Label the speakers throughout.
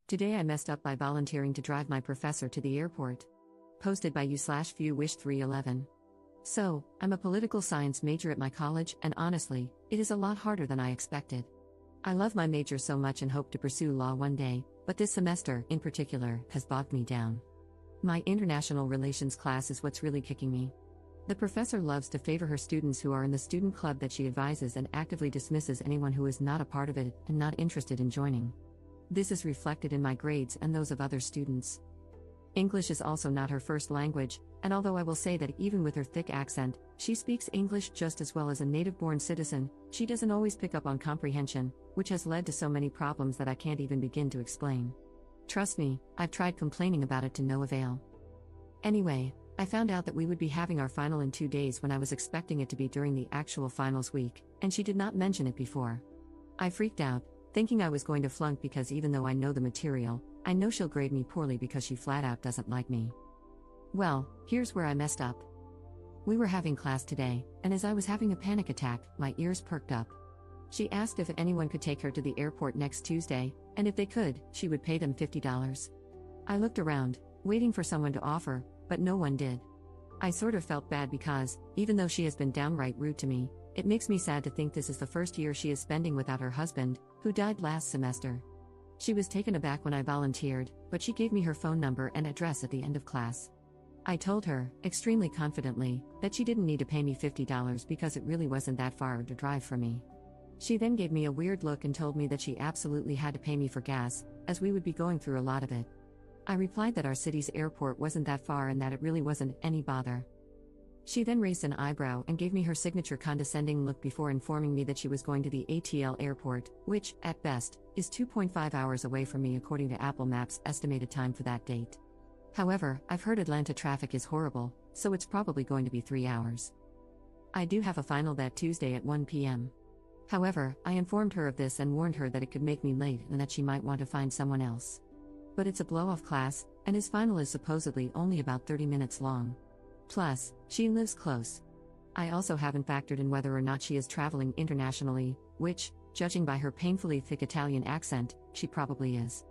Speaker 1: Today I messed up by volunteering to drive my professor to the airport. Posted by you/viewwish311. So, I'm a political science major at my college, and honestly, it is a lot harder than I expected. I love my major so much and hope to pursue law one day, but this semester, in particular, has bogged me down. My international relations class is what's really kicking me. The professor loves to favor her students who are in the student club that she advises and actively dismisses anyone who is not a part of it and not interested in joining. This is reflected in my grades and those of other students. English is also not her first language, and although I will say that even with her thick accent, she speaks English just as well as a native-born citizen, she doesn't always pick up on comprehension, which has led to so many problems that I can't even begin to explain. Trust me, I've tried complaining about it to no avail. Anyway, I found out that we would be having our final in 2 days when I was expecting it to be during the actual finals week, and she did not mention it before. I freaked out, thinking I was going to flunk because even though I know the material, I know she'll grade me poorly because she flat out doesn't like me. Well, here's where I messed up. We were having class today, and as I was having a panic attack, my ears perked up. She asked if anyone could take her to the airport next Tuesday, and if they could, she would pay them $50. I looked around, waiting for someone to offer, but no one did. I sort of felt bad because, even though she has been downright rude to me, it makes me sad to think this is the first year she is spending without her husband, who died last semester. She was taken aback when I volunteered, but she gave me her phone number and address at the end of class. I told her, extremely confidently, that she didn't need to pay me $50 because it really wasn't that far to drive for me. She then gave me a weird look and told me that she absolutely had to pay me for gas, as we would be going through a lot of it. I replied that our city's airport wasn't that far and that it really wasn't any bother. She then raised an eyebrow and gave me her signature condescending look before informing me that she was going to the ATL airport, which, at best, is 2.5 hours away from me according to Apple Maps' estimated time for that date. However, I've heard Atlanta traffic is horrible, so it's probably going to be 3 hours. I do have a final that Tuesday at 1 p.m. However, I informed her of this and warned her that it could make me late and that she might want to find someone else. But it's a blow-off class, and his final is supposedly only about 30 minutes long. Plus, she lives close. I also haven't factored in whether or not she is traveling internationally, which, judging by her painfully thick Italian accent, she probably is.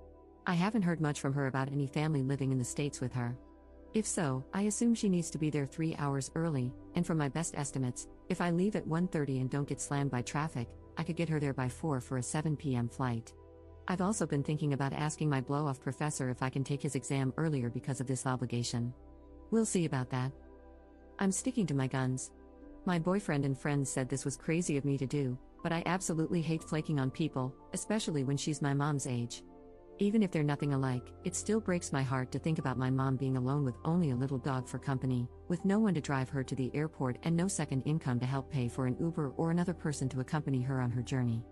Speaker 1: I haven't heard much from her about any family living in the States with her. If so, I assume she needs to be there 3 hours early, and from my best estimates, if I leave at 1:30 and don't get slammed by traffic, I could get her there by 4 for a 7 p.m. flight. I've also been thinking about asking my blow-off professor if I can take his exam earlier because of this obligation. We'll see about that. I'm sticking to my guns. My boyfriend and friends said this was crazy of me to do, but I absolutely hate flaking on people, especially when she's my mom's age. Even if they're nothing alike, it still breaks my heart to think about my mom being alone with only a little dog for company, with no one to drive her to the airport and no second income to help pay for an Uber or another person to accompany her on her journey.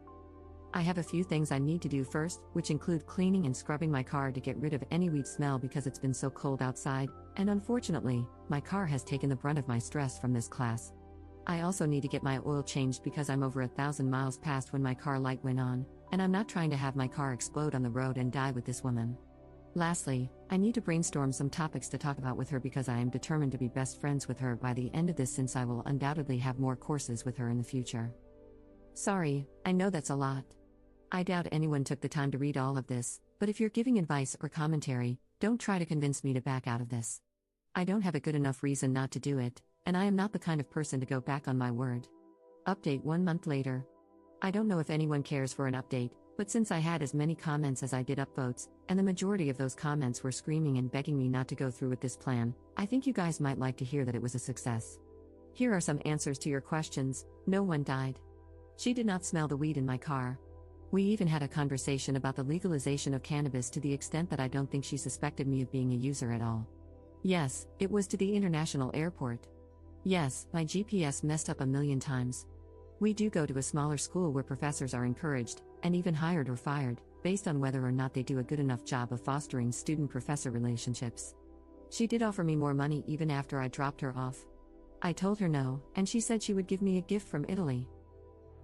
Speaker 1: I have a few things I need to do first, which include cleaning and scrubbing my car to get rid of any weed smell because it's been so cold outside, and unfortunately, my car has taken the brunt of my stress from this class. I also need to get my oil changed because I'm over 1,000 miles past when my car light went on, and I'm not trying to have my car explode on the road and die with this woman. Lastly, I need to brainstorm some topics to talk about with her because I am determined to be best friends with her by the end of this since I will undoubtedly have more courses with her in the future. Sorry, I know that's a lot. I doubt anyone took the time to read all of this, but if you're giving advice or commentary, don't try to convince me to back out of this. I don't have a good enough reason not to do it, and I am not the kind of person to go back on my word. Update 1 month later. I don't know if anyone cares for an update, but since I had as many comments as I did upvotes, and the majority of those comments were screaming and begging me not to go through with this plan, I think you guys might like to hear that it was a success. Here are some answers to your questions. No one died. She did not smell the weed in my car. We even had a conversation about the legalization of cannabis to the extent that I don't think she suspected me of being a user at all. Yes, it was to the international airport. Yes, my GPS messed up a million times. We do go to a smaller school where professors are encouraged, and even hired or fired, based on whether or not they do a good enough job of fostering student-professor relationships. She did offer me more money even after I dropped her off. I told her no, and she said she would give me a gift from Italy.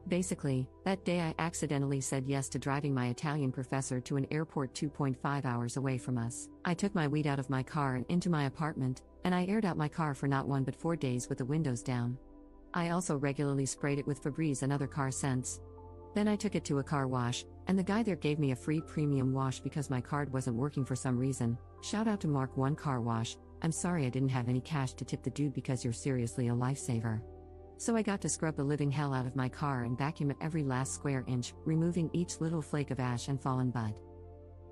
Speaker 1: Basically, that day I accidentally said yes to driving my Italian professor to an airport 2.5 hours away from us. I took my weed out of my car and into my apartment, and I aired out my car for not 1 but 4 days with the windows down. I also regularly sprayed it with Febreze and other car scents. Then I took it to a car wash, and the guy there gave me a free premium wash because my card wasn't working for some reason. Shout out to Mark 1 Car Wash. I'm sorry I didn't have any cash to tip the dude because you're seriously a lifesaver. So I got to scrub the living hell out of my car and vacuum every last square inch, removing each little flake of ash and fallen bud.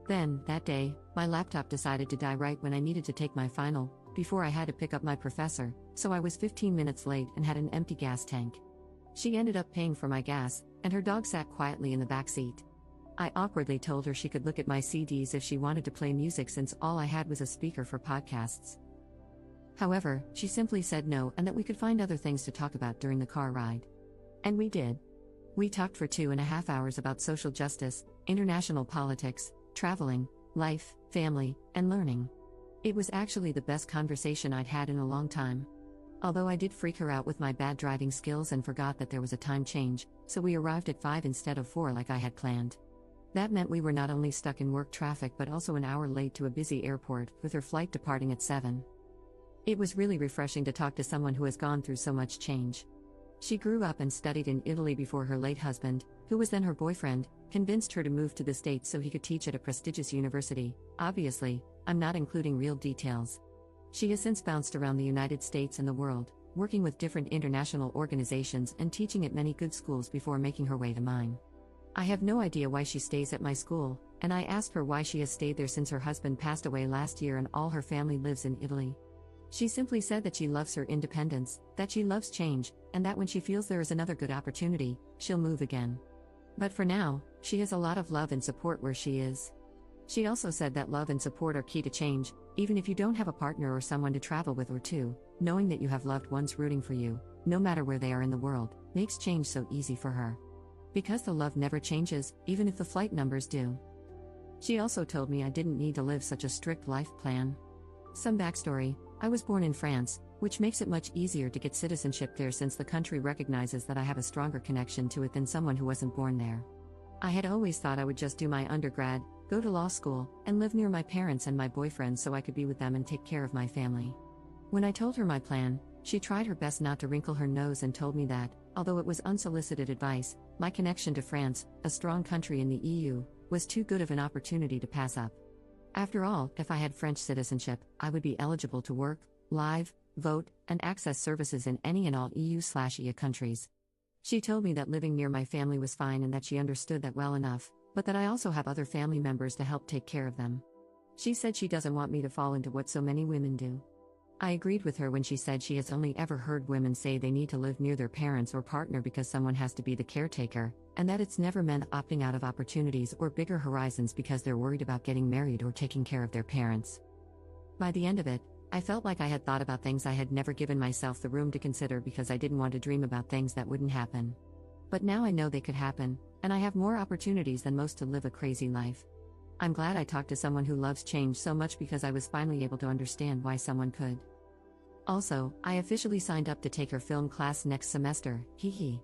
Speaker 1: Then, that day, my laptop decided to die right when I needed to take my final, before I had to pick up my professor, so I was 15 minutes late and had an empty gas tank. She ended up paying for my gas, and her dog sat quietly in the back seat. I awkwardly told her she could look at my CDs if she wanted to play music since all I had was a speaker for podcasts. However, she simply said no and that we could find other things to talk about during the car ride. And we did. We talked for 2.5 hours about social justice, international politics, traveling, life, family, and learning. It was actually the best conversation I'd had in a long time. Although I did freak her out with my bad driving skills and forgot that there was a time change, so we arrived at 5 instead of 4 like I had planned. That meant we were not only stuck in work traffic but also an hour late to a busy airport, with her flight departing at 7. It was really refreshing to talk to someone who has gone through so much change. She grew up and studied in Italy before her late husband, who was then her boyfriend, convinced her to move to the States so he could teach at a prestigious university. Obviously, I'm not including real details. She has since bounced around the United States and the world, working with different international organizations and teaching at many good schools before making her way to mine. I have no idea why she stays at my school, and I asked her why she has stayed there since her husband passed away last year and all her family lives in Italy. She simply said that she loves her independence, that she loves change, and that when she feels there is another good opportunity, she'll move again. But for now, she has a lot of love and support where she is. She also said that love and support are key to change, even if you don't have a partner or someone to travel with or to, knowing that you have loved ones rooting for you, no matter where they are in the world, makes change so easy for her. Because the love never changes, even if the flight numbers do. She also told me I didn't need to live such a strict life plan. Some backstory: I was born in France, which makes it much easier to get citizenship there since the country recognizes that I have a stronger connection to it than someone who wasn't born there. I had always thought I would just do my undergrad, go to law school, and live near my parents and my boyfriend so I could be with them and take care of my family. When I told her my plan, she tried her best not to wrinkle her nose and told me that, although it was unsolicited advice, my connection to France, a strong country in the EU, was too good of an opportunity to pass up. After all, if I had French citizenship, I would be eligible to work, live, vote, and access services in any and all EU/EA countries. She told me that living near my family was fine and that she understood that well enough, but that I also have other family members to help take care of them. She said she doesn't want me to fall into what so many women do. I agreed with her when she said she has only ever heard women say they need to live near their parents or partner because someone has to be the caretaker, and that it's never meant opting out of opportunities or bigger horizons because they're worried about getting married or taking care of their parents. By the end of it, I felt like I had thought about things I had never given myself the room to consider because I didn't want to dream about things that wouldn't happen. But now I know they could happen, and I have more opportunities than most to live a crazy life. I'm glad I talked to someone who loves change so much because I was finally able to understand why someone could. Also, I officially signed up to take her film class next semester, hee hee.